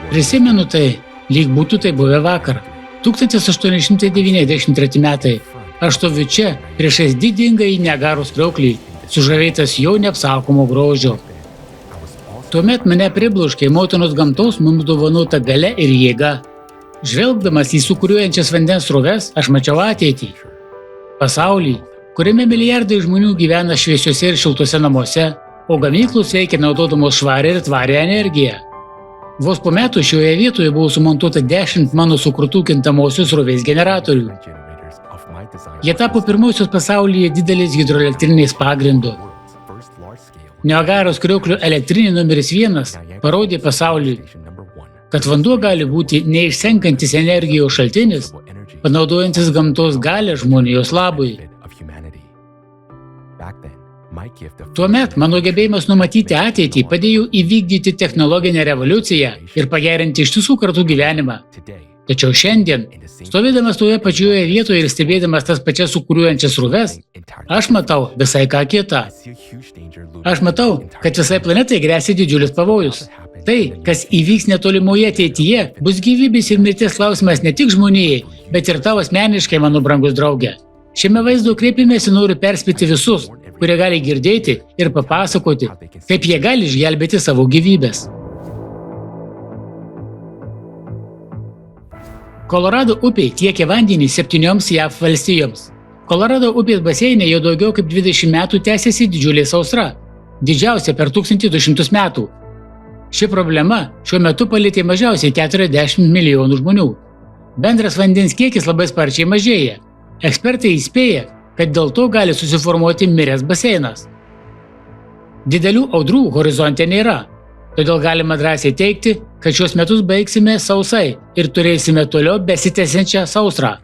Prisimenu tai, lyg būtų tai buvę vakar. 1893 metai. Aš stoviu čia, priešais didingąjį Niagaros krioklį, sužavėtas jo neapsakomo grožio. Tuomet mane pribloškė motinos gamtos mums dovanota galia ir jėga. Žvelgdamas į sūkuriuojančias vandens sroves, aš mačiau ateitį. Pasaulį, kuriame milijardai žmonių gyvena šviesiuose ir šiltuose namuose, o gamyklos veikia naudodamos švarę ir tvarę energiją. Vos po metų šioje vietoje buvo sumontuota 10 mano sukurtų kintamosios srovės generatorių. Jie tapo pirmosios pasaulyje didelės hidroelektrinės pagrindu. Niagaros krioklio elektrinė numeris 1 parodė pasauliui, kad vanduo gali būti neišsenkantis energijos šaltinis, panaudojantis gamtos galią žmonijos labui. Tuomet mano gebėjimas numatyti ateitį padėjo įvykdyti technologinę revoliuciją ir pagerinti ištisų kartų gyvenimą. Tačiau šiandien, stovėdamas toje pačioje vietoje ir stebėdamas tas pačias sūkuriuojančias sroves, aš matau visai ką kitą. Aš matau, kad visai planetai gresia didžiulis pavojus. Tai, kas įvyks netolimoje ateityje, bus gyvybės ir mirties klausimas ne tik žmonijai, bet ir tavo asmeniškai, mano brangus drauge. Šiame vaizdo kreipimėsi noriu perspėti visus, kurie gali girdėti ir papasakoti, kaip jie gali išgelbėti savo gyvybės. Kolorado upė tiekia vandenį 7 JAV valstijoms. Kolorado upės baseine jau daugiau kaip 20 metų tęsiasi didžiulė sausra, didžiausia per 1200 metų. Ši problema šiuo metu palietė mažiausiai 40 milijonų žmonių. Bendras vandens kiekis labai sparčiai mažėja. Ekspertai įspėja, kad dėl to gali susiformuoti miręs baseinas. Didelių audrų horizonte nėra, todėl galima drąsiai teigti, kad šios metus baigsime sausai ir turėsime toliau besitęsiančią sausrą.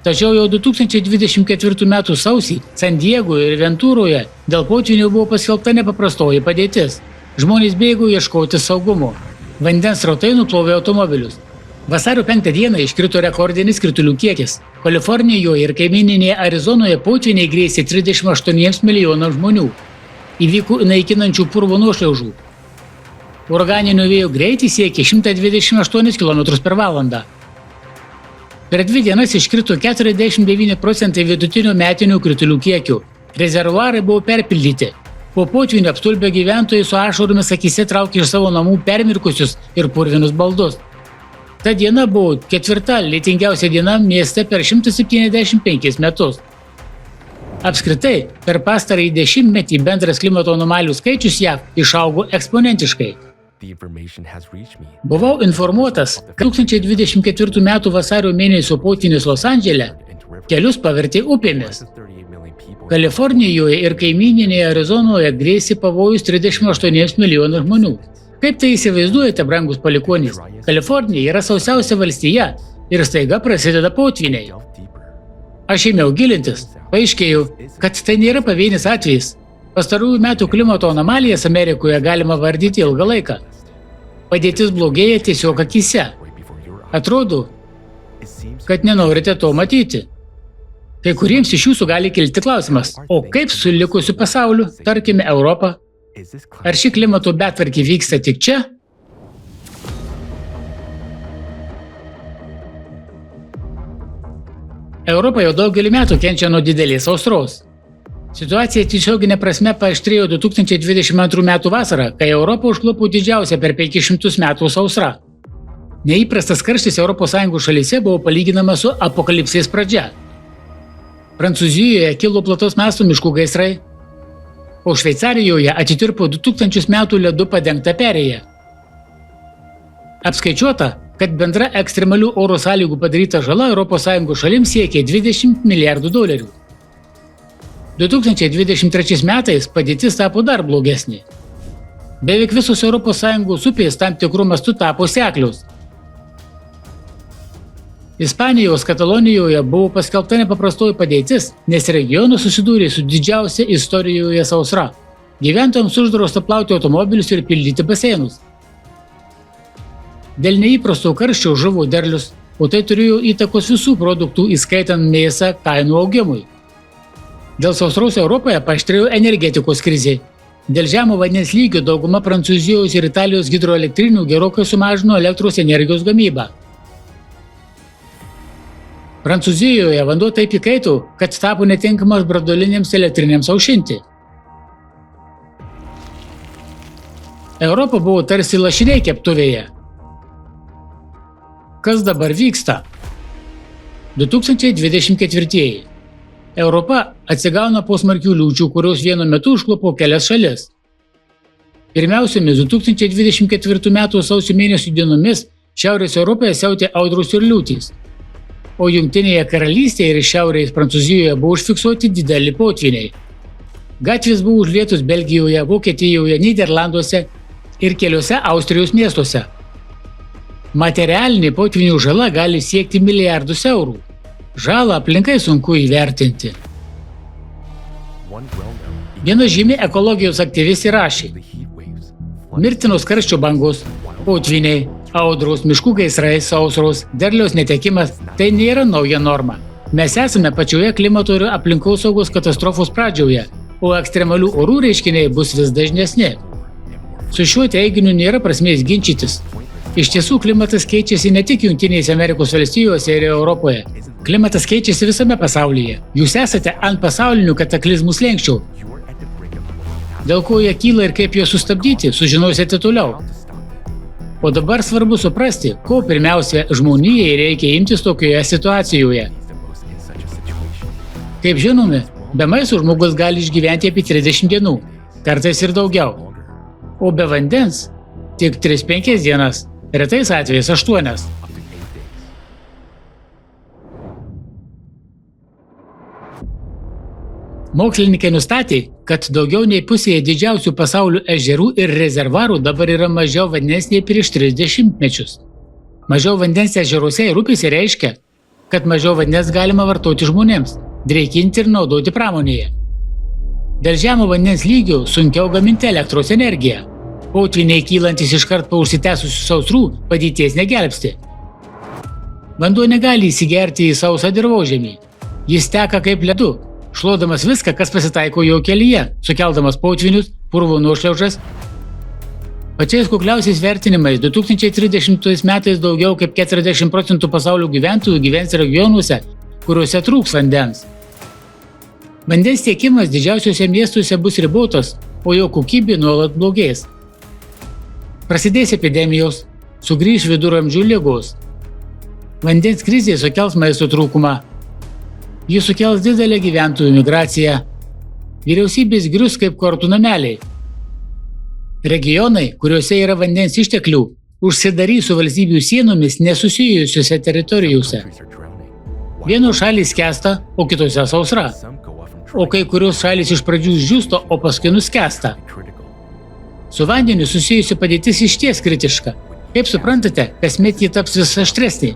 Tačiau jau 2024 m. sausį San Diego ir Ventūroje dėl potvynių buvo paskelbta nepaprastoji padėtis. Žmonės bėgo ieškoti saugumo. Vandens srautai nuplovė automobilius. Vasario 5 dieną iškrito rekordinis kritulių kiekis. Kalifornijoje ir kaimyninėje Arizonoje potvyniai grėsė 38 milijonams žmonių. Įvyko naikinančių purvo nuošliaužų. Uraganinių vėjų greitis siekė 128 km/h. Per 2 dienas iškrito 49% vidutinio metinių kritulių kiekių. Rezervuarai buvo perpildyti. Po potvynių apstulbę gyventojai su ašaromis akyse traukė iš savo namų permirkusius ir purvinus baldus. Ta diena buvo 4. lietingiausia diena mieste per 175 metus. Apskritai, per pastarąjį dešimtmetį bendras klimato anomalijų skaičius JAV išaugo eksponentiškai. Buvau informuotas, kad 2024 m. vasario mėnesio potvynis Los Andžele kelius pavertė upėmis. Kalifornijoje ir kaimyninėje Arizonoje grėsė pavojus 38 milijonų žmonių. Kaip tai įsivaizduojate, brangus palikuonys? Kalifornija yra sausiausia valstija ir staiga prasideda potvyniai. Aš ėmiau gilintis, paaiškėjo, kad tai nėra pavienis atvejis. Pastarųjų metų klimato anomalijas Amerikoje galima vardyti ilgą laiką. Padėtis blogėja tiesiog akyse. Atrodo, kad nenorite to matyti. Kai kuriems iš jūsų gali kilti klausimas, o kaip su likusiu pasauliu, tarkime Europą? Ar ši klimato betvarkė vyksta tik čia? Europa jau daugelį metų kenčia nuo didelės sausros. Situacija tiesioginė prasme paaštrėjo 2022 m. vasarą, kai Europą užklupo didžiausia per 500 metų sausra. Neįprastas karštis ES šalyse buvo palyginamas su apokalipsės pradžia. Prancūzijoje kilo plataus masto miškų gaisrai, o Šveicarijoje atitirpo 2000 metų ledu padengta perėja. Apskaičiuota, kad bendra ekstremalių oro sąlygų padaryta žala ES šalims siekė $20 milijardų. 2023 metais padėtis tapo dar blogesnė. Beveik visos ES upės tam tikrų mastų tapo seklios. Ispanijos Katalonijoje buvo paskelbta nepaprastoji padėtis, nes regionas susidūrė su didžiausia istorijoje sausra. Gyventojams uždrausta plauti automobilius ir pildyti baseinus. Dėl neįprasto karščio žuvo derlius, o tai turėjo įtakos visų produktų, įskaitant mėsą, kainų augimui. Dėl sausros Europoje paaštrėjo energetikos krizė. Dėl žemo vandens lygio dauguma Prancūzijos ir Italijos hidroelektrinių gerokai sumažino elektros energijos gamybą. Prancūzijoje vanduo taip įkaito, kad tapo netinkamas branduolinėms elektrinėms aušinti. Europa buvo tarsi lašiniai keptuvėje. Kas dabar vyksta? 2024. Europa atsigauna po smarkių liūčių, kurios vienu metu užklupo kelias šalis. Pirmiausiomis 2024 m. sausio mėnesio dienomis Šiaurės Europoje siautė audros ir liūtys, o Jungtinėje karalystėje ir Šiaurės Prancūzijoje buvo užfiksuoti dideli potvyniai. Gatvės buvo užlietos Belgijoje, Vokietijoje, Nyderlanduose ir keliose Austrijos miestuose. Materialinė potvynių žala gali siekti milijardus eurų. Žalą aplinkai sunku įvertinti. Viena žymi ekologijos aktyvistė rašė: mirtinos karščio bangos, potvyniai, audros, miškų gaisrai, sausros, derliaus netekimas – tai nėra nauja norma. Mes esame pačioje klimato ir aplinkosaugos katastrofos pradžioje, o ekstremalių orų reiškiniai bus vis dažnesni. Su šiuo teiginiu nėra prasmės ginčytis. Iš tiesų, klimatas keičiasi ne tik Jungtinėse Amerikos valstijose ir Europoje. Klimatas keičiasi visame pasaulyje. Jūs esate ant pasaulinių kataklizmų slenksčio. Dėl ko jie kyla ir kaip juos sustabdyti, sužinosite toliau. O dabar svarbu suprasti, ko pirmiausia žmonijai reikia imtis tokioje situacijoje. Kaip žinome, be maisto žmogus gali išgyventi apie 30 dienų, kartais ir daugiau. O be vandens tik 3-5 dienas, retais atvejais 8. Mokslininkai nustatė, kad daugiau nei pusėje didžiausių pasaulio ežerų ir rezervuarų dabar yra mažiau vandens nei prieš 30 mečius. Mažiau vandens ežeruose ir upėse reiškia, kad mažiau vandens galima vartoti žmonėms, drėkinti ir naudoti pramonėje. Dėl žemo vandens lygio sunkiau gaminti elektros energiją. Potvyniai kylantis iškart po užsitęsusių sausrų padėties negelbsti. Vanduo negali įsigerti į sausą dirvožemį. Jis teka kaip ledu, šluodamas viską, kas pasitaiko jo kelyje, sukeldamas potvynius, purvo nuošliaužas. Pačiais kukliausiais vertinimais 2030 metais daugiau kaip 40% pasaulio gyventojų gyvens regionuose, kuriuose trūks vandens. Vandens tiekimas didžiausiuose miestuose bus ribotas, o jo kokybė nuolat blogės. Prasidės epidemijos, sugrįš viduramžių ligos. Vandens krizė sukels maisto trūkumą. Jis sukels didelę gyventojų migraciją. Vyriausybės grius kaip kortų nameliai. Regionai, kuriuose yra vandens išteklių, užsidarys su valstybių sienomis nesusijusiuose teritorijose. Vienos šalys skęsta, o kitose sausra. O kai kurios šalys iš pradžių žūsta, o paskui nuskęsta. Su vandeniu susijusi padėtis išties kritiška. Kaip suprantate, kasmet ji taps vis aštresnė.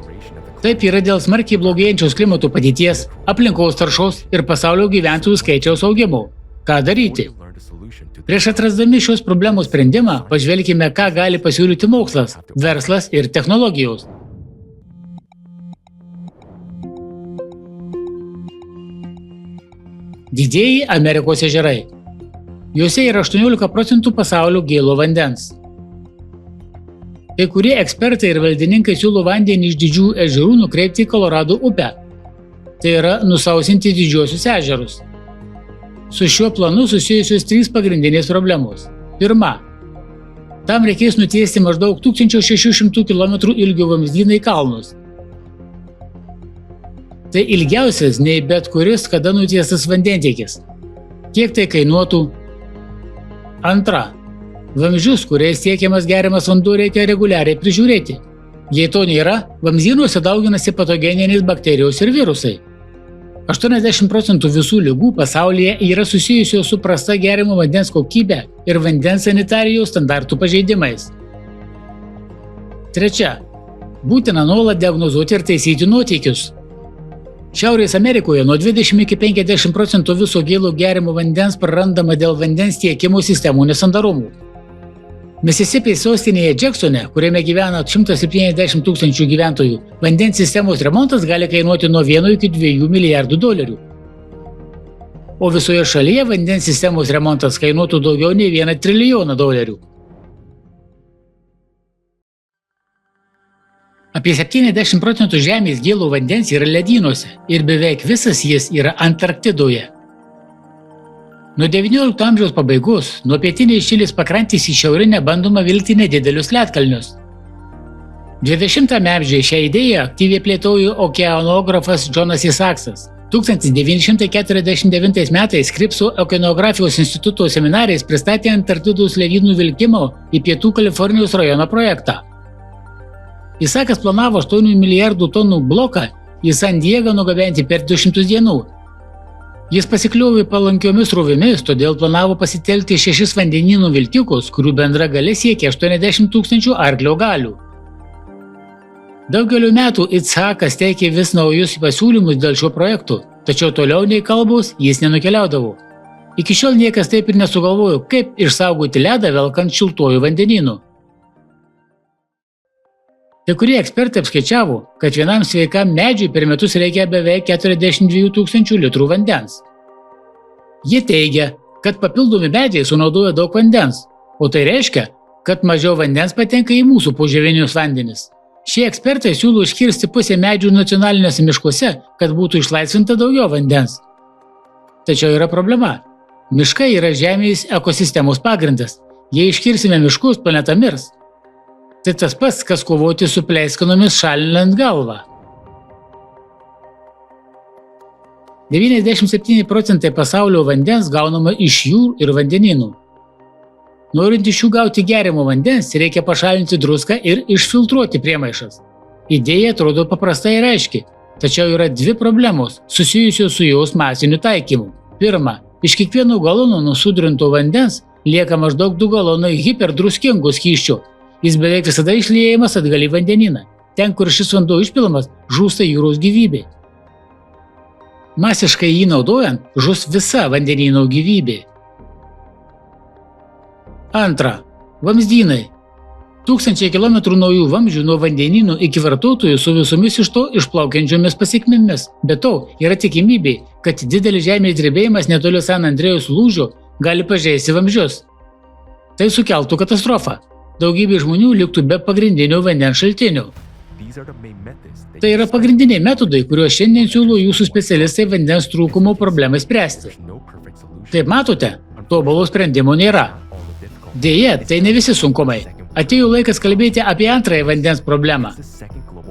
Taip yra dėl smarkiai blogėjančios klimato padėties, aplinkos taršos ir pasaulio gyventojų skaičiaus augimo. Ką daryti? Prieš atrasdami šios problemos sprendimą, pažvelkime, ką gali pasiūlyti mokslas, verslas ir technologijos. Didieji Amerikos ežerai. Juose yra 18% pasaulio gėlo vandens. Kai kurie ekspertai ir valdininkai siūlo vandenį iš didžių ežerų nukreipti į Kolorado upę. Tai yra nusausinti didžiuosius ežerus. Su šiuo planu susijusios 3 pagrindinės problemos. Pirma, tam reikės nutiesti maždaug 1600 km ilgio vamzdyną į kalnus. Tai ilgiausias nei bet kuris kada nutiestas vandentiekis. Kiek tai kainuotų? Antra, vamzdžius, kuriais tiekiamas geriamas vanduo, reikia reguliariai prižiūrėti. Jei to nėra, vamzdynuose dauginasi patogeninės bakterijos ir virusai. 80% visų ligų pasaulyje yra susijusios su prasta geriamo vandens kokybė ir vandens sanitarijos standartų pažeidimais. Trečia, būtina nuolat diagnozuoti ir taisyti nuotėkius. Šiaurės Amerikoje nuo 20 iki 50% viso gėlo geriamo vandens prarandama dėl vandens tiekimo sistemų nesandarumų. Misisipės sostinėje Jacksone, kuriame gyvena 170 000 gyventojų, vandens sistemos remontas gali kainuoti nuo 1 iki 2 milijardų dolerių. o visoje šalyje vandens sistemos remontas kainuotų daugiau nei $1 trilijoną. Apie 70% Žemės gėlo vandens yra ledynuose ir beveik visas jis yra Antarktidoje. Nuo XIX amžiaus pabaigos nuo pietinės Čilės pakrantės į šiaurinę bandoma vilkti nedidelius ledkalnius. 20-ame amžiuje šią idėją aktyviai plėtojo okeanografas Jonas Isaacsas. 1949 metais Scripso okeanografijos instituto seminarais pristatė Antarktidos ledynų vilkimo į Pietų Kalifornijos rajono projektą. Isaacsas planavo 8 milijardų tonų bloką į San Diegą nugabenti per 200 dienų. Jis pasikliovė palankiomis srovėmis, todėl planavo pasitelkti 6 vandenynų vilkikus, kurių bendra galia siekia 80 000 arklio galių. Daugeliu metų Isaacsas teikė vis naujus pasiūlymus dėl šio projektų, tačiau toliau nei kalbos jis nenukeliaudavo. Iki šiol niekas taip ir nesugalvojo, kaip išsaugoti ledą velkant šiltuoju vandenynu. Kai kurie ekspertai apskaičiavo, kad vienam sveikam medžiui per metus reikia beveik 42 000 litrų vandens. Jie teigia, kad papildomi medžiai sunaudoja daug vandens, o tai reiškia, kad mažiau vandens patenka į mūsų požeminius vandenis. Šie ekspertai siūlo iškirsti pusę medžių nacionaliniuose miškuose, kad būtų išlaisvinta daugiau vandens. Tačiau yra problema. Miškai yra Žemės ekosistemos pagrindas. Jei iškirsime miškus, planeta mirs. Tai tas pats, kas kovoti su pleiskanomis šalinant galvą. 97% pasaulio vandens gaunama iš jūrų ir vandenynų. Norint iš jų gauti geriamo vandens, reikia pašalinti druską ir išfiltruoti priemaišas. Idėja atrodo paprasta ir aiški, tačiau yra 2 problemos susijusios su jos masiniu taikymu. Pirma, iš kiekvieno galono nusudrinto vandens lieka maždaug 2 galonai hiperdruskingo skysčio. Jis beveik visada išliejamas atgal į vandenyną. Ten, kur šis vanduo išpilamas, žūsta jūros gyvybė. Masiškai jį naudojant, žus visa vandenyno gyvybė. Antra, vamzdynai. 1000 km naujų vamzdžių nuo vandenynų iki vartotojų su visomis iš to išplaukiančiomis pasekmėmis. Be to, yra tikimybė, kad didelis žemės drebėjimas netoli San Andrėjaus lūžio gali pažeisti vamzdžius. Tai sukeltų katastrofą. Daugybė žmonių liktų be pagrindinio vandens šaltinio. Tai yra pagrindiniai metodai, kuriuos šiandien siūlo jūsų specialistai vandens trūkumo problemai spręsti. Kaip matote, tobulo sprendimo nėra. Deja, tai ne visi sunkumai. Atėjo laikas kalbėti apie antrąją vandens problemą.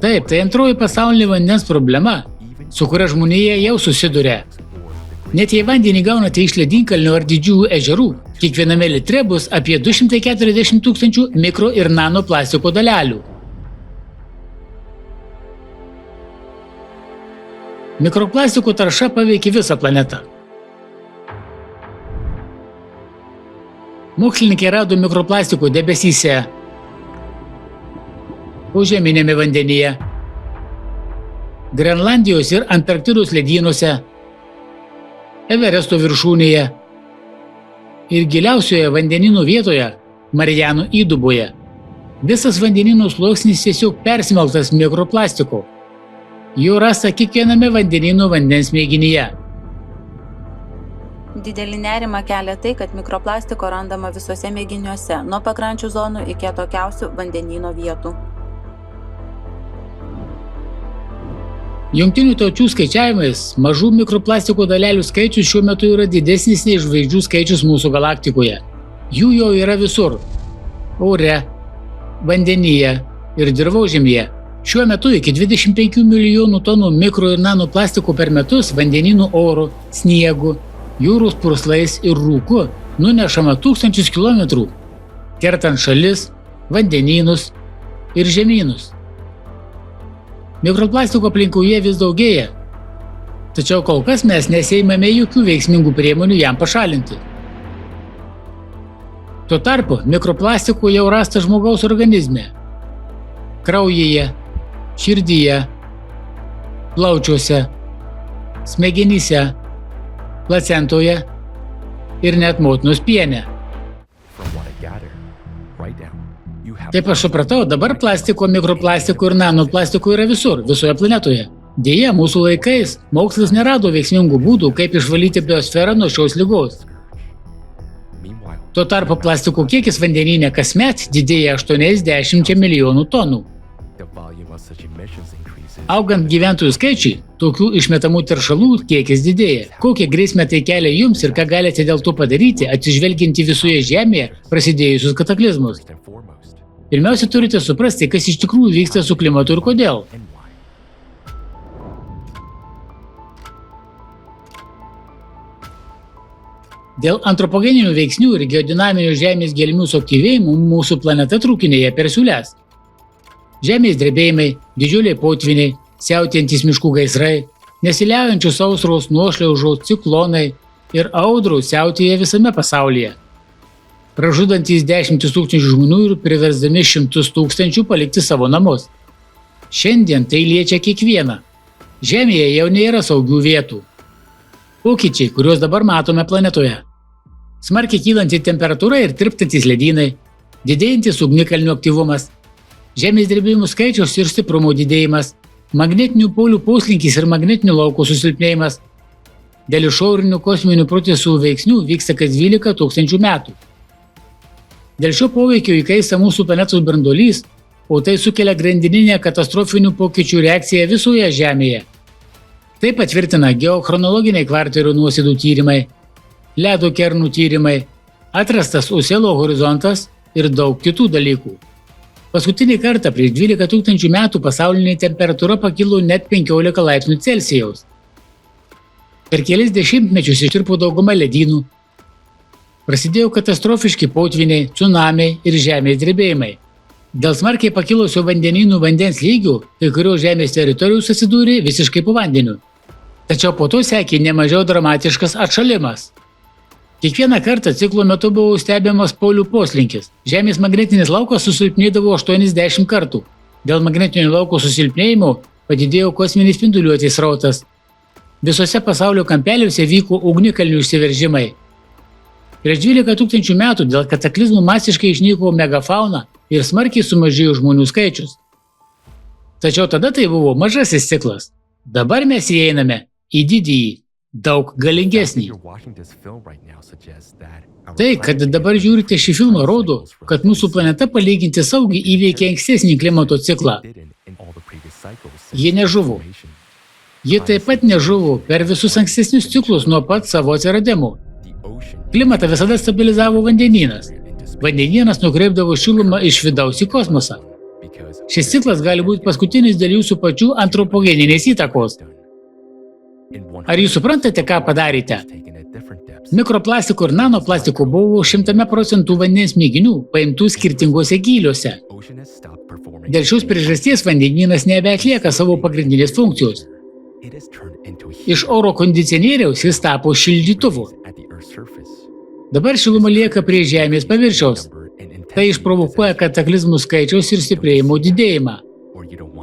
Taip, tai antroji pasaulinė vandens problema, su kuria žmonija jau susiduria. Net jei vandenį gaunate iš ledynkalnių ar didžiųjų ežerų, kiekviename litre bus apie 240 000 mikro ir nano plastiko dalelių. Mikroplastiko tarša paveikia visą planetą. Mokslininkai rado mikroplastiko debesyse, požeminėme vandenyje, Grenlandijos ir Antarktidos ledynuose, Everesto viršūnėje ir giliausioje vandenynų vietoje, Marianų įduboje. Visas vandenynų sluoksnis tiesiog persmelktas mikroplastiko. Jo rasta kiekviename vandenynų vandens mėginyje. Didelį nerimą kelia tai, kad mikroplastiko randama visose mėginiuose, nuo pakrančių zonų iki atokiausių vandenyno vietų. Jungtinių tautų skaičiavimais mažų mikroplastiko dalelių skaičius šiuo metu yra didesnis nei žvaigždžių skaičius mūsų galaktikoje. Jų jau yra visur – ore, vandenyje ir dirvožemyje. Šiuo metu iki 25 milijonų tonų mikro ir nano plastiko per metus vandenynų oru, sniegu, jūros purslais ir rūku nunešama 1000 kilometrų, kertant šalis, vandenynus ir žemynus. Mikroplastiko aplinkoje vis daugėja, tačiau kol kas mes nesiimame jokių veiksmingų priemonių jam pašalinti. Tuo tarpu mikroplastiko jau rasta žmogaus organizme, kraujyje, širdyje, plaučiuose, smegenyse, placentoje ir net motinos piene. Kaip aš supratau, dabar plastiko, mikroplastiko ir nanoplastiko yra visur, visoje planetoje. Deja, mūsų laikais mokslas nerado veiksmingų būdų, kaip išvalyti biosferą nuo šios ligos. Tuo tarpu plastiko kiekis vandenyne kasmet didėja 80 milijonų tonų. Augant gyventojų skaičiui, tokių išmetamų teršalų kiekis didėja. Kokią grėsmę tai kelia jums ir ką galite dėl to padaryti, atsižvelgiant į visoje Žemėje prasidėjusius kataklizmus? Pirmiausia, turite suprasti, kas iš tikrųjų vyksta su klimatu ir kodėl. Dėl antropogeninių veiksnių ir geodinaminių Žemės gelmių suaktyvėjimų mūsų planeta trūkinėja per siūles. Žemės drebėjimai, didžiuliai potviniai, siautėjantys miškų gaisrai, nesiliaujančios sausros, nuošliaužos, ciklonai ir audros siautėja visame pasaulyje, pražudantys 10 tūkstančių žmonių ir priversdami 100 tūkstančių palikti savo namus. Šiandien tai liečia kiekvieną. Žemėje jau nėra saugių vietų. Pokyčiai, kuriuos dabar matome planetoje. Smarkiai kylanti temperatūra ir tirptantys ledynai, didėjantis ugnikalnių aktyvumas, žemės drebėjimų skaičiaus ir stiprumo didėjimas, magnetinių polių poslinkis ir magnetinių lauko susilpnėjimas. Dėl išorinių kosminių procesų veiksnių vyksta kas 12 tūkstančių metų. Dėl šio poveikio įkaista mūsų planetos branduolys, o tai sukelia grandininę katastrofinių pokyčių reakciją visoje Žemėje. Tai patvirtina geochronologiniai kvartero nuosėdų tyrimai, ledo kernų tyrimai, atrastas Oselo horizontas ir daug kitų dalykų. Paskutinį kartą prieš 12 tūkstančių metų pasaulinė temperatūra pakilo net 15 laipsnių Celsijaus. Per kelis dešimtmečius ištirpo dauguma ledynų. Prasidėjo katastrofiški potviniai, cunamiai ir žemės drebėjimai. Dėl smarkiai pakilusio vandenynų vandens lygių, kai kurios žemės teritorijos atsidūrė visiškai po vandeniu. Tačiau po to sekė nemažiau dramatiškas atšalimas. Kiekvieną kartą ciklo metu buvo stebimas polių poslinkis. Žemės magnetinis laukas susilpnėdavo 80 kartų. Dėl magnetinio lauko susilpnėjimo padidėjo kosminis spinduliuotės srautas. Visose pasaulio kampeliuose vyko ugnikalnių išsiveržimai. Prieš 12 tūkstančių metų dėl kataklizmų masiškai išnyko megafauna ir smarkiai sumažėjo žmonių skaičius. Tačiau tada tai buvo mažasis ciklas. Dabar mes įeiname į didįjį, daug galingesnį. Tai, kad dabar žiūrite šį filmą, rodo, kad mūsų planeta palyginti saugiai įveikė ankstesnį klimato ciklą. Ji nežuvo. Ji taip pat nežuvo per visus ankstesnius ciklus nuo pat savo atsiradimo. Klimatą visada stabilizavo vandenynas. Vandenynas nukreipdavo šilumą iš vidaus į kosmosą. Šis ciklas gali būti paskutinis dėl jūsų pačių antropogeninės įtakos. Ar jūs suprantate, ką padarėte? Mikroplastiko ir nanoplastiko buvo 100% vandens mėginių paimtų skirtingose gyliuose. Dėl šios priežasties vandenynas nebeatlieka savo pagrindinės funkcijos. Iš oro kondicionieriaus jis tapo šildytuvu. Dabar šiluma lieka prie Žemės paviršiaus. Tai išprovokuoja kataklizmų skaičiaus ir stiprėjimo didėjimą.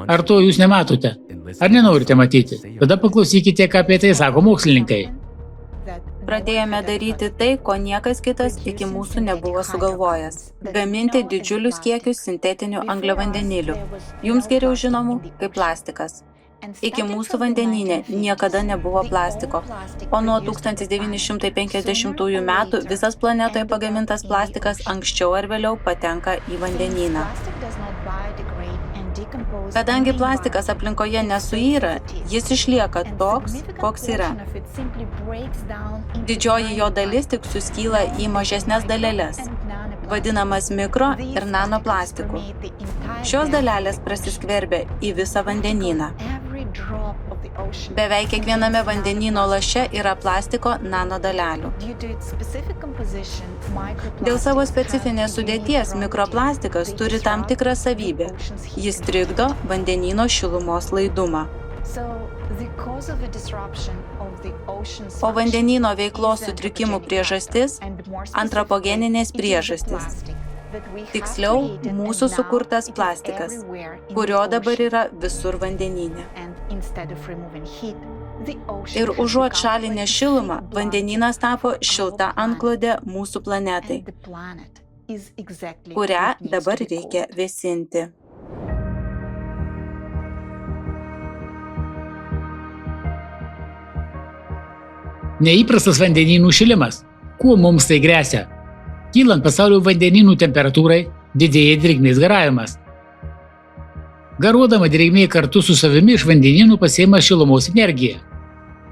Ar to jūs nematote? Ar nenorite matyti? Tada paklausykite, ką apie tai sako mokslininkai. Pradėjome daryti tai, ko niekas kitas iki mūsų nebuvo sugalvojęs. Gaminti didžiulius kiekius sintetinių angliavandenilių, jums geriau žinomų kaip plastikas. Iki mūsų vandenyne niekada nebuvo plastiko, o nuo 1950 metų visas planetoje pagamintas plastikas anksčiau ar vėliau patenka į vandenyną. Kadangi plastikas aplinkoje nesuyra, jis išlieka toks, koks yra. Didžioji jo dalis tik suskyla į mažesnes daleles, vadinamas mikro ir nanoplastiku. Šios dalelės prasiskverbia į visą vandenyną. Beveik kiekviename vandenyno laše yra plastiko nanodalelių. Dėl savo specifinės sudėties mikroplastikas turi tam tikrą savybę. Jis trikdo vandenyno šilumos laidumą. O vandenyno veiklos sutrikimų priežastis – antropogeninės priežastys. Tiksliau, mūsų sukurtas plastikas, kurio dabar yra visur vandenyne. Ir užuot šalinę šilumą, vandenynas tapo šilta antklode mūsų planetai, kurią dabar reikia vėsinti. Neįprastas vandenynų šilimas. Kuo mums tai gresia? Kylant pasaulio vandenynų temperatūrai, didėja drėgmės garavimas. Garuodama drėgmė kartu su savimi iš vandenynų pasiima šilumos energiją.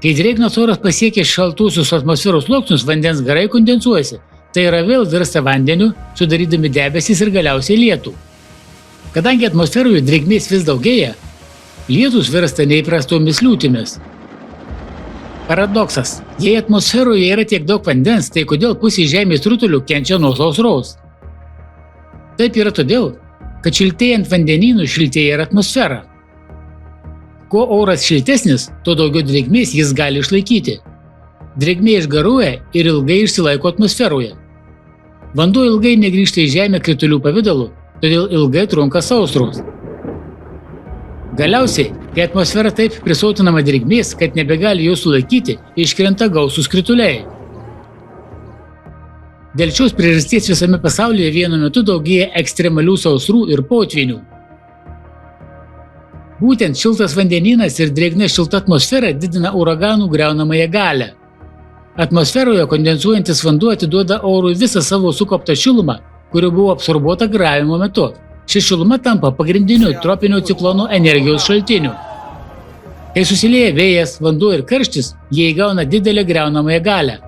Kai drėgnas oras pasiekia šaltuosius atmosferos sluoksnius, vandens garai kondensuojasi, tai yra vėl virsta vandeniu, sudarydami debesis ir galiausiai lietų. Kadangi atmosferoje drėgmės vis daugėja, lietus virsta neįprastomis liūtimis. Paradoksas. Jei atmosferoje yra tiek daug vandens, tai kodėl pusė žemės rutulių kenčia nuo sausros? Taip yra todėl, kad šiltėjant vandenynų šiltėja ir atmosfera. Kuo oras šiltesnis, tuo daugiau drėgmės jis gali išlaikyti. Drėgmė išgaruoja ir ilgai išsilaiko atmosferoje. Vanduo ilgai negrįžta į žemę kritulių pavidalu, todėl ilgai trunka sausros. Galiausiai, kai atmosfera taip prisotinama drėgmės, kad nebegali jos sulaikyti, iškrenta gausūs krituliai. Dėl šios priežasties visame pasaulyje vienu metu daugėja ekstremalių sausrų ir potvynių. Būtent šiltas vandenynas ir drėgna šilta atmosfera didina uraganų griaunamąją galią. Atmosferoje kondensuojantis vanduo atiduoda orui visą savo sukauptą šilumą, kuri buvo absorbuota garavimo metu. Ši šiluma tampa pagrindiniu tropinio ciklono energijos šaltiniu. Kai susilieja vėjas, vanduo ir karštis, jie įgauna didelę griaunamąją galią.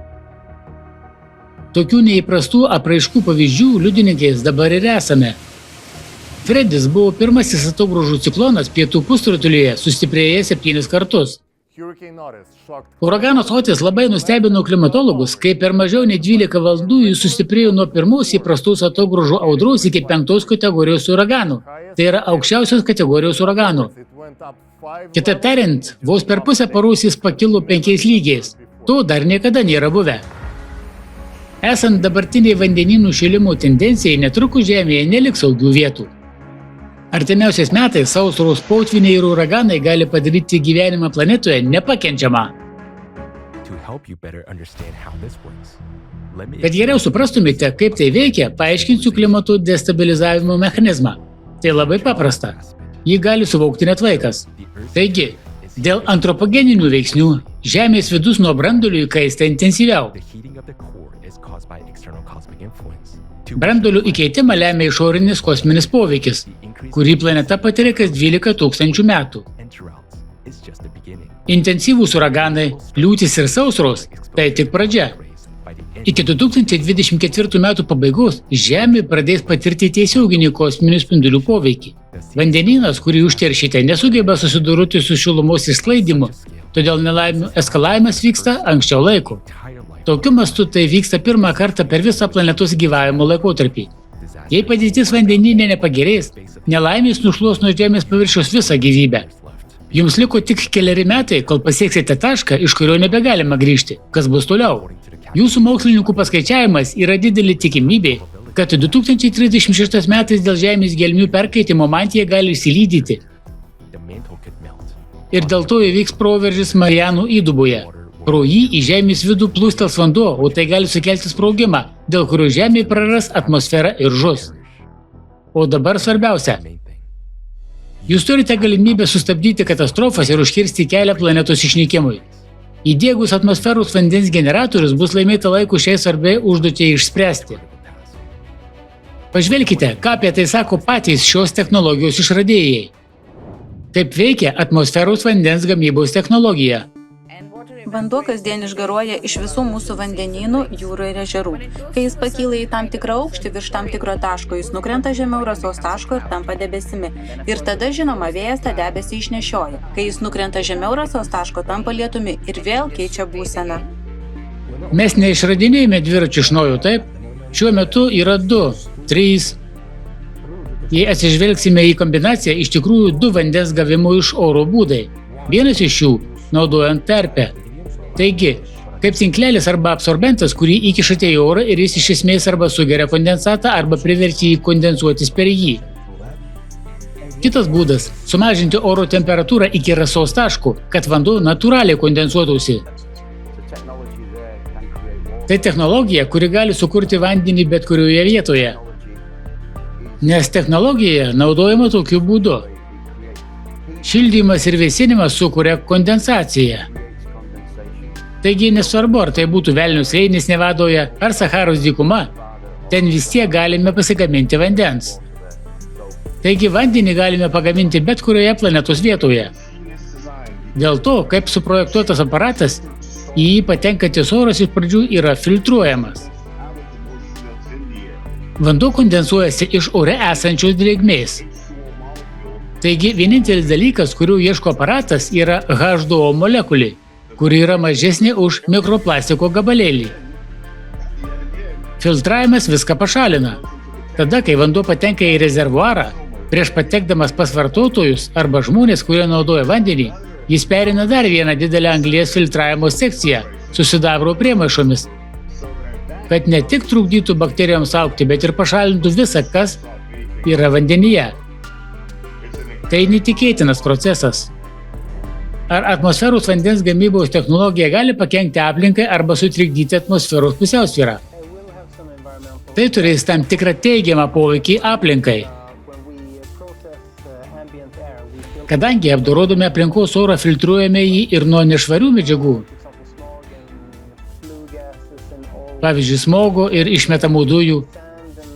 Tokių neįprastų apraiškų pavyzdžių liudininkais dabar ir esame. Fredis buvo pirmasis atogrąžų ciklonas pietų pusrutulyje, sustiprėjęs 7 kartus. Uraganas Otis labai nustebino klimatologus, kai per mažiau nei 12 valandų jis sustiprėjo nuo pirmos įprastos atogrąžų audros iki 5 kategorijos uraganų. Tai yra aukščiausios kategorijos uraganų. Kitaip tariant, vos per pusę paros jis pakilo 5 lygiais. To dar niekada nėra buvę. Esant dabartiniai vandenynų šilimo tendencijai, netrukus Žemėje neliks saugių vietų. Artimiausiais metais sausros, potvyniai ir uraganai gali padaryti gyvenimą planetoje nepakenčiamą. Kad geriau suprastumėte, kaip tai veikia, paaiškinsiu klimato destabilizavimo mechanizmą. Tai labai paprasta. Jį gali suvokti net vaikas. Taigi, dėl antropogeninių veiksnių Žemės vidus nuo branduolių įkaista intensyviau. Branduolių įkeitimą lemia išorinis kosminis poveikis, kurį planeta patiria kas 12 000 metų. Intensyvūs uraganai, liūtys ir sausros – tai tik pradžia. Iki 2024 metų pabaigos Žemė pradės patirti tiesioginį kosminių spindulių poveikį. Vandenynas, kurį užteršite, nesugeba susidoroti su šilumos išsklaidymu, todėl nelaimių eskalavimas vyksta anksčiau laiko. Tokiu mastu tai vyksta pirmą kartą per visą planetos gyvavimo laikotarpį. Jei padėtis vandenyne nepagerės, nelaimės nušluos nuo Žemės paviršiaus visą gyvybę. Jums liko tik keleri metai, kol pasieksite tašką, iš kurio nebegalima grįžti. Kas bus toliau? Jūsų mokslininkų paskaičiavimas yra didelė tikimybė, kad 2036 metais dėl Žemės gelmių perkaitimo mantija gali išsilydyti. Ir dėl to įvyks proveržis Marianų įduboje. Pro jį į Žemės vidų plūstels vanduo, o tai gali sukelti sprogimą, dėl kurio Žemė praras atmosferą ir žus. O dabar svarbiausia. Jūs turite galimybę sustabdyti katastrofas ir užkirsti kelią planetos išnykimui. Įdiegus atmosferos vandens generatorius bus laimėta laiko šiai svarbiai užduočiai išspręsti. Pažvelkite, ką apie tai sako patys šios technologijos išradėjai. Kaip veikia atmosferos vandens gamybos technologija. Vanduo kasdien išgaruoja iš visų mūsų vandenynų, jūrų ir ežerų. Kai jis pakyla į tam tikrą aukštį virš tam tikro taško, jis nukrenta žemiau rasos taško ir tampa debesimi. Ir tada, žinoma, vėjas tą debesį išnešioja. Kai jis nukrenta žemiau rasos taško, tampa lietumi ir vėl keičia būseną. Mes neišradinėjame dviračių iš naujo, taip? Šiuo metu yra 2, 3. Jei atsižvelgsime į kombinaciją, iš tikrųjų 2 vandens gavimo iš oro būdai. Vienas iš jų – naudojant terpę. Taigi, kaip tinklelis arba absorbentas, kurį įkišate į orą ir jis iš esmės arba sugeria kondensatą, arba priverčia jį kondensuotis per jį. Kitas būdas – sumažinti oro temperatūrą iki rasos taško, kad vanduo natūraliai kondensuotųsi. Tai technologija, kuri gali sukurti vandenį bet kurioje vietoje. Nes technologija naudojama tokiu būdu. Šildymas ir vėsinimas sukuria kondensaciją. Taigi nesvarbu, ar tai būtų Velnio slėnis Nevadoje ar Saharos dykuma, ten vis tiek galime pasigaminti vandens. Taigi vandenį galime pagaminti bet kurioje planetos vietoje. Dėl to, kaip suprojektuotas aparatas, į jį patenkantis oras iš pradžių yra filtruojamas. Vanduo kondensuojasi iš ore esančios drėgmės. Taigi vienintelis dalykas, kurių ieško aparatas, yra H2O molekulė, kuri yra mažesnė už mikroplastiko gabalėlį. Filtravimas viską pašalina. Tada, kai vanduo patenka į rezervuarą, prieš patekdamas pas vartotojus arba žmonės, kurie naudoja vandenį, jis perina dar vieną didelę anglies filtravimo sekciją su sidabro priemaišomis, kad ne tik trukdytų bakterijoms augti, bet ir pašalintų visą, kas yra vandenyje. Tai netikėtinas procesas. Ar atmosferos vandens gamybos technologija gali pakenkti aplinkai arba sutrikdyti atmosferos pusiausvyrą? Tai turės tam tikrą teigiamą poveikį aplinkai. Kadangi apdorodami aplinkos orą filtruojame jį ir nuo nešvarių medžiagų, pavyzdžiui, smogo ir išmetamų dujų,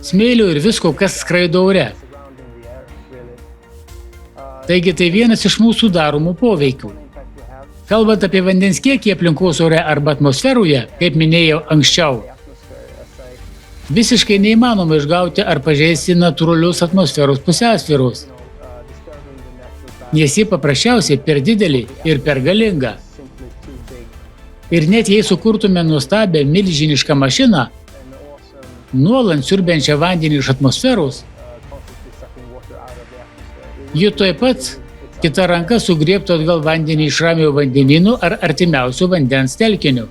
smėlio ir visko, kas skraido ore. Taigi tai vienas iš mūsų daromų poveikių. Kalbant apie vandens kiekį aplinkos ore arba atmosferoje, kaip minėjau anksčiau, visiškai neįmanoma išgauti ar pažeisti natūralios atmosferos pusiausvyros, nes ji paprasčiausiai per didelį ir per galingą. Ir net jei sukurtume nuostabią milžinišką mašiną, nuolant siurbiančią vandenį iš atmosferos, ji tuoj pat kita ranka sugriebtų atgal vandenį iš ramiojo vandenynų ar artimiausio vandens telkinio.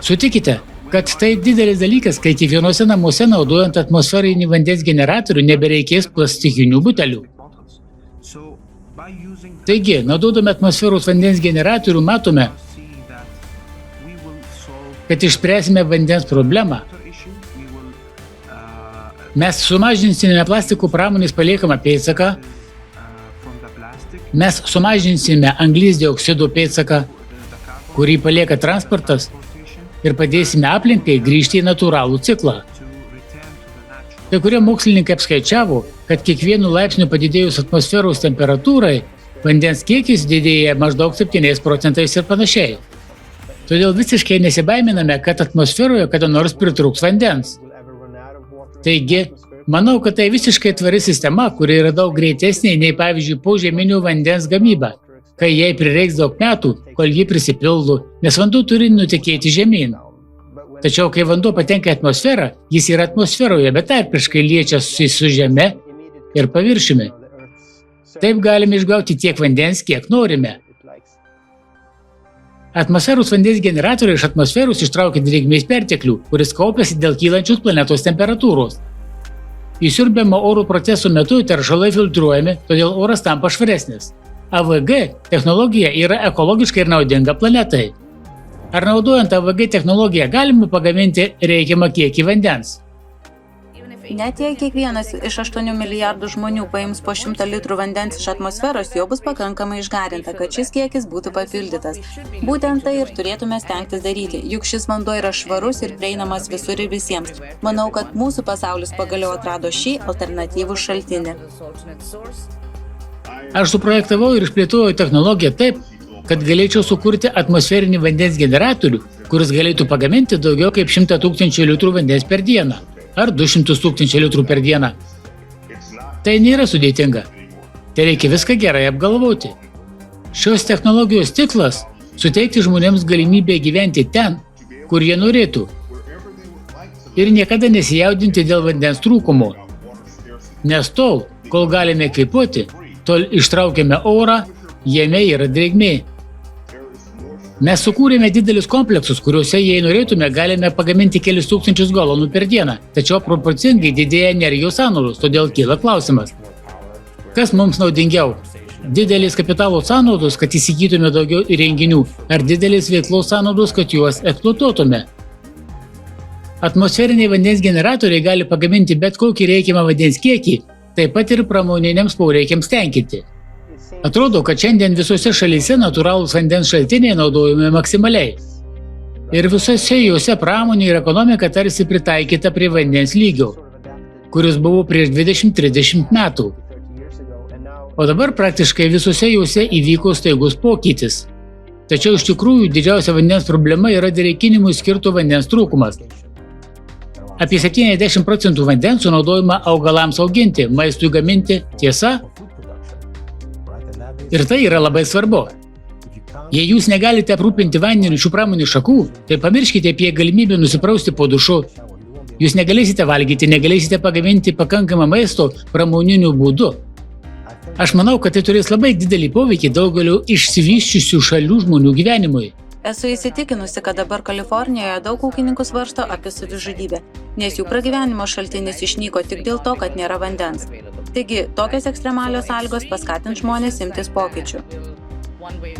Sutikite, kad tai didelis dalykas, kai kiekvienose namuose naudojant atmosferinį vandens generatorių nebereikės plastikinių butelių. Taigi, naudodami atmosferos vandens generatorių matome, kad išspręsime vandens problemą. Mes sumažinsime plastikų pramonės paliekamą pėdsaką, mes sumažinsime anglies dioksido pėdsaką, kurį palieka transportas, ir padėsime aplinkai grįžti į natūralų ciklą. Kai kurie mokslininkai apskaičiavo, kad kiekvienu laipsniu padidėjus atmosferos temperatūrai, vandens kiekis didėja maždaug 7% ir panašiai. Todėl visiškai nesibaiminame, kad atmosferoje kada nors pritrūks vandens. Taigi, manau, kad tai visiškai tvari sistema, kuri yra daug greitesnė nei, pavyzdžiui, požeminio vandens gamyba, kai jai prireiks daug metų, kol ji prisipildo, nes vanduo turi nutekėti žemyn. Tačiau, kai vanduo patenka į atmosferą, jis yra atmosferoje, bet tarpiškai liečiasi su žeme ir paviršiumi. Taip galime išgauti tiek vandens, kiek norime. Atmosferos vandens generatoriai iš atmosferos ištraukia drėgmės perteklių, kuris kaupiasi dėl kylančios planetos temperatūros. Įsiurbiamo oro proceso metu teršalai filtruojami, todėl oras tampa švaresnis. AVG technologija yra ekologiška ir naudinga planetai. Ar naudojant AVG technologiją galima pagaminti reikiamą kiekį vandens? Net jei kiekvienas iš 8 milijardų žmonių paims po 100 litrų vandens iš atmosferos, jo bus pakankamai išgarinta, kad šis kiekis būtų papildytas. Būtent tai ir turėtume stengtis daryti, juk šis vanduo yra švarus ir prieinamas visur ir visiems. Manau, kad mūsų pasaulis pagaliau atrado šį alternatyvų šaltinį. Aš suprojektavau ir išplėtojau technologiją taip, kad galėčiau sukurti atmosferinį vandens generatorių, kuris galėtų pagaminti daugiau kaip 100 000 litrų vandens per dieną. Ar 200 000 litrų per dieną. Tai nėra sudėtinga. Tai reikia viską gerai apgalvoti. Šios technologijos tikslas – suteikti žmonėms galimybę gyventi ten, kur jie norėtų. Ir niekada nesijaudinti dėl vandens trūkumo. Nes tol, kol galime kvėpuoti, tol ištraukiame orą, jame yra drėgmė. Mes sukūrėme didelius kompleksus, kuriuose, jei norėtume, galime pagaminti kelis tūkstančius galonų per dieną, tačiau proporcingai didėja energijos sąnaudos, todėl kyla klausimas. Kas mums naudingiau? Didelės kapitalo sąnaudos, kad įsigytume daugiau įrenginių, ar didelės veiklos sąnaudos, kad juos eksploatuotume? Atmosferiniai vandens generatoriai gali pagaminti bet kokį reikiamą vandens kiekį, taip pat ir pramoniniams poreikiams tenkinti. Atrodo, kad šiandien visose šalyse natūralūs vandens šaltiniai naudojami maksimaliai. Ir visose juose pramonė ir ekonomika tarsi pritaikyta prie vandens lygio, kuris buvo prieš 20-30 metų. O dabar praktiškai visose juose įvyko staigus pokytis. Tačiau iš tikrųjų didžiausia vandens problema yra drėkinimui skirto vandens trūkumas. Apie 70% vandens sunaudojama augalams auginti, maistui gaminti, tiesa? Ir tai yra labai svarbu. Jei jūs negalite aprūpinti vandeniu šių pramonės šakų, tai pamirškite apie galimybę nusiprausti po dušu. Jūs negalėsite valgyti, negalėsite pagaminti pakankamą maisto pramoniniu būdu. Aš manau, kad tai turės labai didelį poveikį daugelio išsivysčiusių šalių žmonių gyvenimui. Esu įsitikinusi, kad dabar Kalifornijoje daug ūkininkų svarsto apie savižudybę, nes jų pragyvenimo šaltinis išnyko tik dėl to, kad nėra vandens. Taigi, tokios ekstremalios sąlygos paskatins žmonės imtis pokyčių.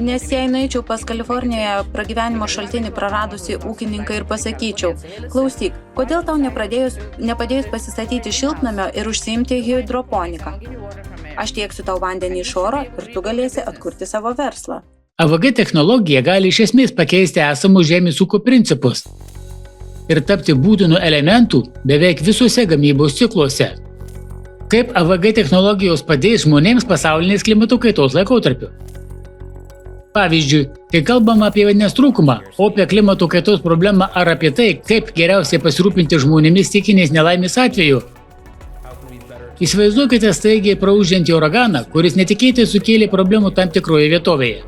Nes jei nueičiau pas Kalifornijoje pragyvenimo šaltinį praradusi ūkininką ir pasakyčiau, klausyk, kodėl tau nepadėjus pasistatyti šiltnamio ir užsiimti hidroponiką? Aš tieksiu tau vandenį iš oro ir tu galėsi atkurti savo verslą. AVG technologija gali iš esmės pakeisti esamus žemės ūkio principus ir tapti būtinu elementu beveik visuose gamybos cikluose. Kaip AVG technologijos padės žmonėms pasaulinės klimato kaitos laikotarpiu? Pavyzdžiui, kai kalbama apie vandens trūkumą, o apie klimato kaitos problemą ar apie tai, kaip geriausiai pasirūpinti žmonėmis stichinės nelaimės atveju, įsivaizduokite staigiai praūžiantį uraganą, kuris netikėtai sukėlė problemų tam tikroje vietovėje.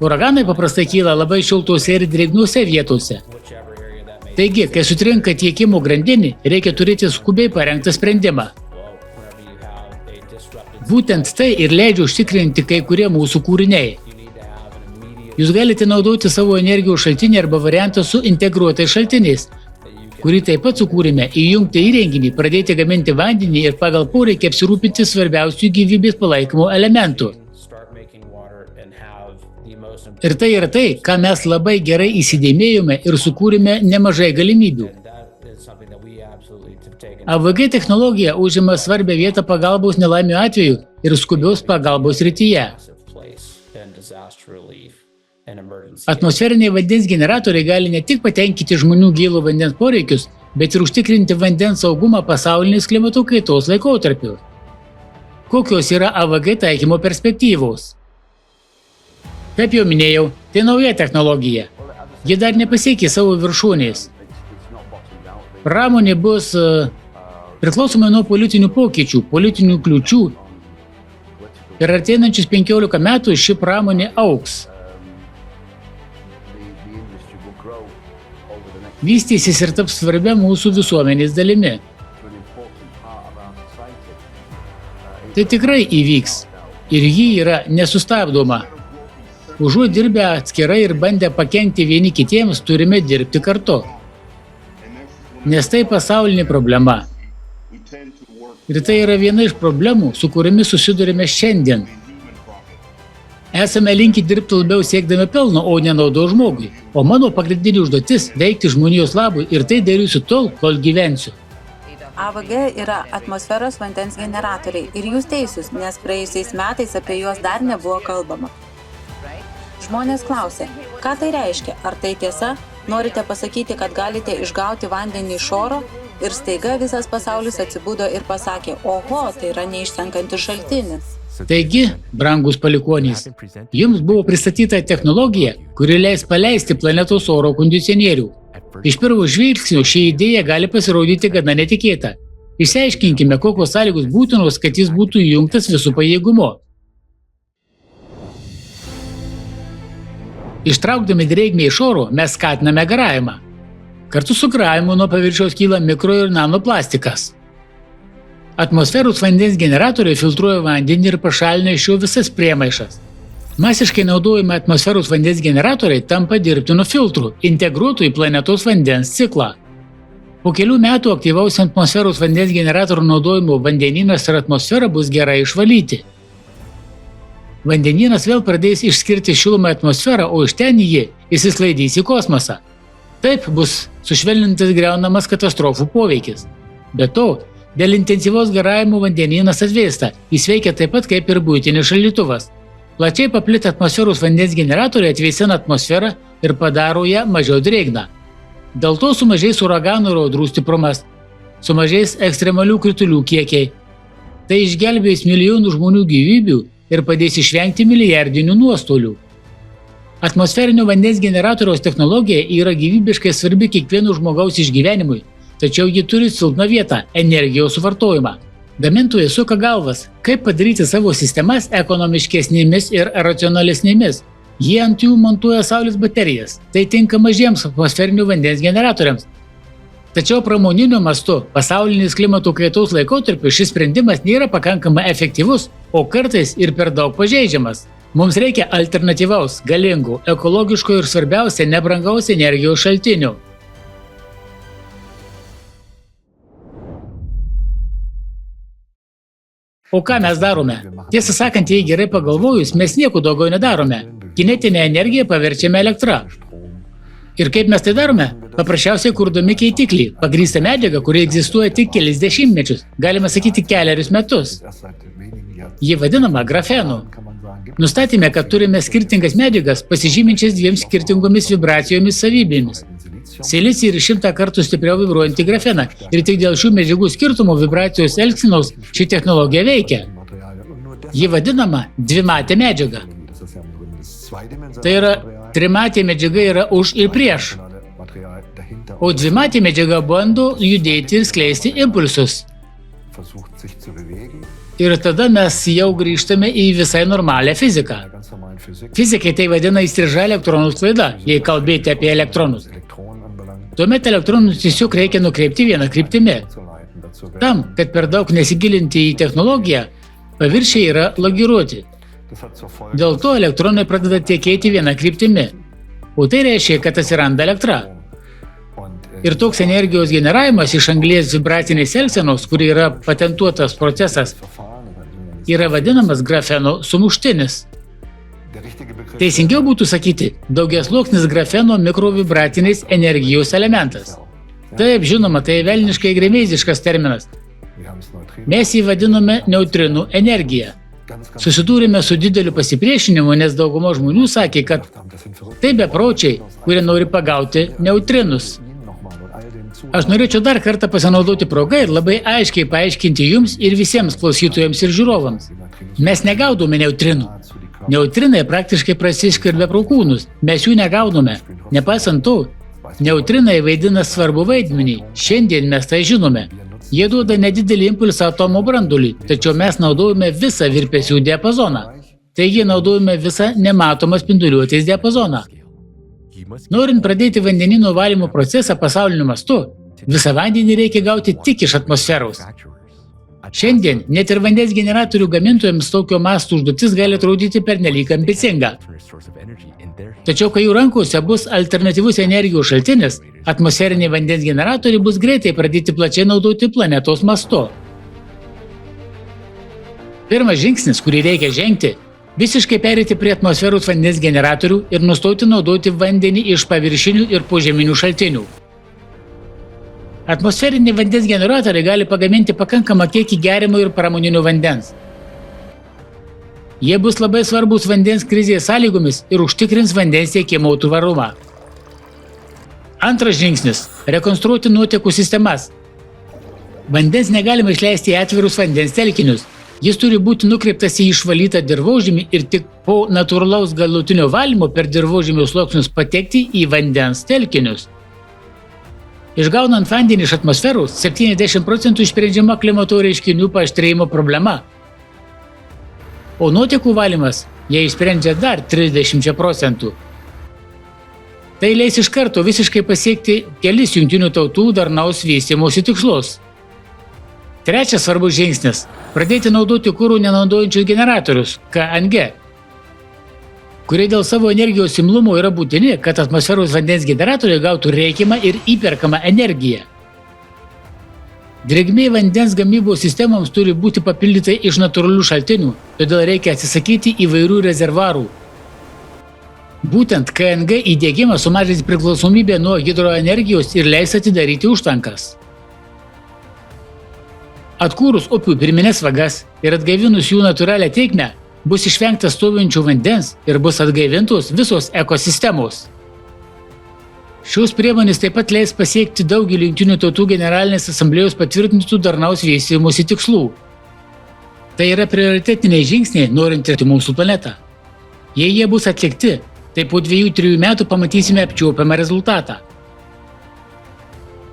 Uraganai paprastai kyla labai šiltose ir drėgnose vietose. Taigi, kai sutrinka tiekimo grandinė, reikia turėti skubiai parengtą sprendimą. Būtent tai ir leidžia užtikrinti kai kurie mūsų kūriniai. Jūs galite naudoti savo energijos šaltinį arba variantą su integruotais šaltiniais, kurį taip pat sukūrėme, įjungti įrenginį, pradėti gaminti vandenį ir pagal poreikį apsirūpinti svarbiausių gyvybės palaikymo elementų. Ir tai yra tai, ką mes labai gerai įsidėmėjome ir sukūrėme nemažai galimybių. AVG technologija užima svarbią vietą pagalbos nelaimių atveju ir skubios pagalbos srityje. Atmosferiniai vandens generatoriai gali ne tik patenkinti žmonių gėlo vandens poreikius, bet ir užtikrinti vandens saugumą pasaulinės klimato kaitos laikotarpiu. Kokios yra AVG taikymo perspektyvos? Kaip jau minėjau, tai nauja technologija. Ji dar nepasiekė savo viršūnės. Pramonė bus priklausomai nuo politinių pokyčių, politinių kliūčių. Per arteinančius 15 metų ši pramonė augs. Vystysis ir taps svarbia mūsų visuomenės dalimi. Tai tikrai įvyks ir ji yra nesustabdoma. Užuot dirbę atskirai ir bandę pakenkti vieni kitiems, turime dirbti kartu. Nes tai pasaulinė problema. Ir tai yra viena iš problemų, su kuriomis susidurime šiandien. Esame linki dirbti labiau siekdami pelno, o ne naudos žmogui. O mano pagrindinė užduotis – veikti žmonijos labui ir tai darysiu tol, kol gyvensiu. AVG yra atmosferos vandens generatoriai ir jūs teisūs, nes praėjusiais metais apie juos dar nebuvo kalbama. Žmonės klausė, ką tai reiškia, ar tai tiesa? Norite pasakyti, kad galite išgauti vandenį iš oro? Ir staiga visas pasaulis atsibudo ir pasakė, oho, tai yra neišsenkantis šaltinis. Taigi, brangus palikuonys, jums buvo pristatyta technologija, kuri leis paleisti planetos oro kondicionierių. Iš pirmo žvilgsnio ši idėja gali pasirodyti gana netikėta. Išsiaiškinkime, kokios sąlygos būtinos, kad jis būtų įjungtas visų pajėgumu. Ištraukdami drėgmę iš oro, mes skatiname garavimą. Kartu su garavimu nuo paviršiaus kyla mikro ir nanoplastikas. Atmosferos vandens generatoriai filtruoja vandenį ir pašalina iš jo visas priemaišas. Masiškai naudojami atmosferos vandens generatoriai tampa dirbtiniu filtru, integruotu į planetos vandens ciklą. Po kelių metų aktyvaus atmosferos vandens generatorių naudojimo vandenynas ir atmosfera bus gerai išvalyti. Vandenynas vėl pradės išskirti šilumą atmosferą, o iš ten jį įsisklaidys į kosmosą. Taip bus sušvelnintas griaunamas katastrofų poveikis. Be to, dėl intensyvaus garavimo vandenynas atvėsta, jis veikia taip pat kaip ir buitinis šaldytuvas. Plačiai paplitę atmosferos vandens generatoriai atvėsina atmosferą ir padaro ją mažiau drėgną. Dėl to sumažės uraganų ir audrų stiprumas, sumažės ekstremalių kritulių kiekiai. Tai išgelbės milijonų žmonių gyvybių ir padės išvengti milijardinių nuostolių. Atmosferinio vandens generatoriaus technologija yra gyvybiškai svarbi kiekvieno žmogaus išgyvenimui, tačiau ji turi silpną vietą – energijos suvartojimą. Gamintojai suka galvas, kaip padaryti savo sistemas ekonomiškesnėmis ir racionalesnėmis. Jie ant jų montuoja saulės baterijas. Tai tinka mažiems atmosferinių vandens generatoriams. Tačiau pramoniniu mastu pasaulinės klimato kaitos laikotarpiu šis sprendimas nėra pakankamai efektyvus, o kartais ir per daug pažeidžiamas. Mums reikia alternatyvaus, galingo, ekologiško ir svarbiausia nebrangaus energijos šaltinių. O ką mes darome? Tiesą sakant, jei gerai pagalvojus, mes nieko daugiau nedarome. Kinetinę energiją paverčiame elektra. Ir kaip mes tai darome? Paprasčiausiai kurdami keitiklį, pagrįstą medžiagą, kuri egzistuoja tik kelis dešimtmečius, galima sakyti kelerius metus. Ji vadinama grafenu. Nustatėme, kad turime skirtingas medžiagas, pasižyminčias dviem skirtingomis vibracijomis savybėmis. Silicija yra 100 kartų stipriau vibruojantį grafeną ir tik dėl šių medžiagų skirtumų vibracijos elgsenos ši technologija veikia. Ji vadinama dvimatė medžiaga. Tai yra, trimatė medžiaga yra už ir prieš, o dvimatė medžiaga bando judėti ir skleisti impulsus. Ir tada mes jau grįžtame į visai normalią fiziką. Fizikai tai vadina įstriža elektronų sklaida, jei kalbėti apie elektronus. Tuomet elektronus tiesiog reikia nukreipti vieną kryptimi. Tam, kad per daug nesigilinti į technologiją, paviršiai yra lagiruoti. Dėl to elektronai pradeda tekėti vieną kryptimi. O tai reiškia, kad atsiranda elektra. Ir toks energijos generavimas iš anglies vibracinės elgsenos, kuri yra patentuotas procesas, yra vadinamas grafeno sumuštinis. Teisingiau būtų sakyti, daugiasluoksnis grafeno mikrovibracinės energijos elementas. Taip, žinoma, tai velniškai gremėziškas terminas. Mes jį vadiname neutrinų energija. Susidūrėme su dideliu pasipriešinimu, nes dauguma žmonių sakė, kad tai bepročiai, kurie nori pagauti neutrinus. Aš norėčiau dar kartą pasinaudoti progą ir labai aiškiai paaiškinti jums ir visiems klausytojams ir žiūrovams. Mes negaudome neutrinų. Neutrinai praktiškai prasiskverbia pro kūnus, mes jų negauname. Nepaisant to, neutrinai vaidina svarbų vaidmenį. Šiandien mes tai žinome. Jie duoda nedidelį impulsą atomo branduoliui, tačiau mes naudojame visą virpesių diapazoną. Taigi naudojame visą nematomą spinduliuotės diapazoną. Norint pradėti vandenyno valymo procesą pasauliniu mastu, visą vandenį reikia gauti tik iš atmosferos. Šiandien net ir vandens generatorių gamintojams tokio masto užduotis gali atrodyti pernelyg ambicinga. Tačiau, kai jų rankose bus alternatyvus energijos šaltinis, atmosferiniai vandens generatoriai bus greitai pradėti plačiai naudoti planetos mastu. Pirmas žingsnis, kurį reikia žengti, visiškai pereiti prie atmosferos vandens generatorių ir nustoti naudoti vandenį iš paviršinių ir požeminių šaltinių. Atmosferiniai vandens generatoriai gali pagaminti pakankamą kiekį geriamo ir pramoninio vandens. Jie bus labai svarbus vandens krizės sąlygomis ir užtikrins vandens tiekimo tvarumą. Antras žingsnis – rekonstruoti nuotekų sistemas. Vandens negalima išleisti į atvirus vandens telkinius. Jis turi būti nukreiptas į išvalytą dirvožemį ir tik po natūralaus galutinio valymo per dirvožemio sluoksnius patekti į vandens telkinius. Išgaunant vandenį iš atmosferos, 70% išsprendžiama klimato reiškinių paaštrėjimo problema. O nuotekų valymas jie išsprendžia dar 30%. Tai leis iš karto visiškai pasiekti kelis Jungtinių tautų darnaus vystymosi tikslus. Trečias svarbus žingsnis – pradėti naudoti kurų nenaudojančius generatorius, KNG, kurie dėl savo energijos imlumo yra būtini, kad atmosferos vandens generatoriai gautų reikiamą ir įperkamą energiją. Drėgmė vandens gamybos sistemoms turi būti papildyta iš natūralių šaltinių, todėl reikia atsisakyti įvairių rezervuarų. Būtent KNG įdiegimas sumažins priklausomybę nuo hidroenergijos ir leis atidaryti užtvankas. Atkūrus upių pirmines vagas ir atgaivinus jų natūralią tėkmę, Bus išvengta stovinčių vandens ir bus atgaivintos visos ekosistemos. Šios priemonės taip pat leis pasiekti daugelį Jungtinių tautų generalinės asamblėjos patvirtintų darnaus vystymosi tikslų. Tai yra prioritetiniai žingsniai, norint tirti mūsų planetą. Jei jie bus atlikti, tai po 2-3 metų pamatysime apčiuopiamą rezultatą.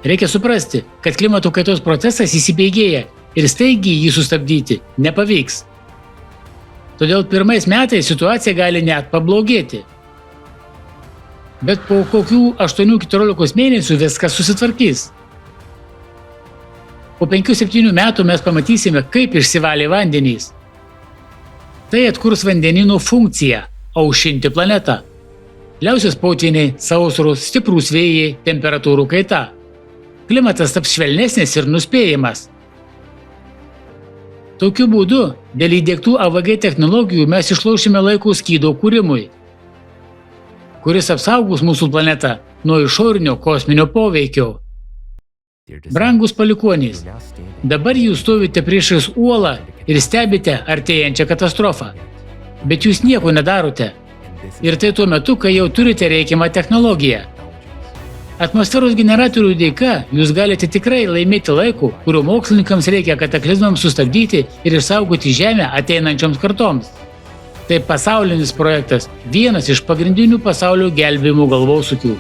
Reikia suprasti, kad klimato kaitos procesas įsibėgėja ir staigiai jį sustabdyti nepavyks. Todėl pirmais metais situacija gali net pablogėti. Bet po kokių 8-14 mėnesių viskas susitvarkys. Po 5-7 metų mes pamatysime, kaip išsivalė vandenys. Tai atkurs vandenynų funkciją – aušinti planetą. Liausis potvyniai, sausros, stiprūs vėjai, temperatūrų kaita. Klimatas taps švelnesnis ir nuspėjamas. Tokiu būdu, dėl įdiegtų AVG technologijų mes išlaušime laiko skydo kūrimui, kuris apsaugos mūsų planetą nuo išorinio kosminio poveikio. Brangus palikuonys, dabar jūs stovite priešais uolą ir stebite artėjančią katastrofą, bet jūs nieko nedarote. Ir tai tuo metu, kai jau turite reikiamą technologiją. Atmosferos generatorių dėka jūs galite tikrai laimėti laiko, kurio mokslininkams reikia kataklizmams sustabdyti ir išsaugoti Žemę ateinančioms kartoms. Tai pasaulinis projektas, vienas iš pagrindinių pasaulio gelbėjimo galvosūkių.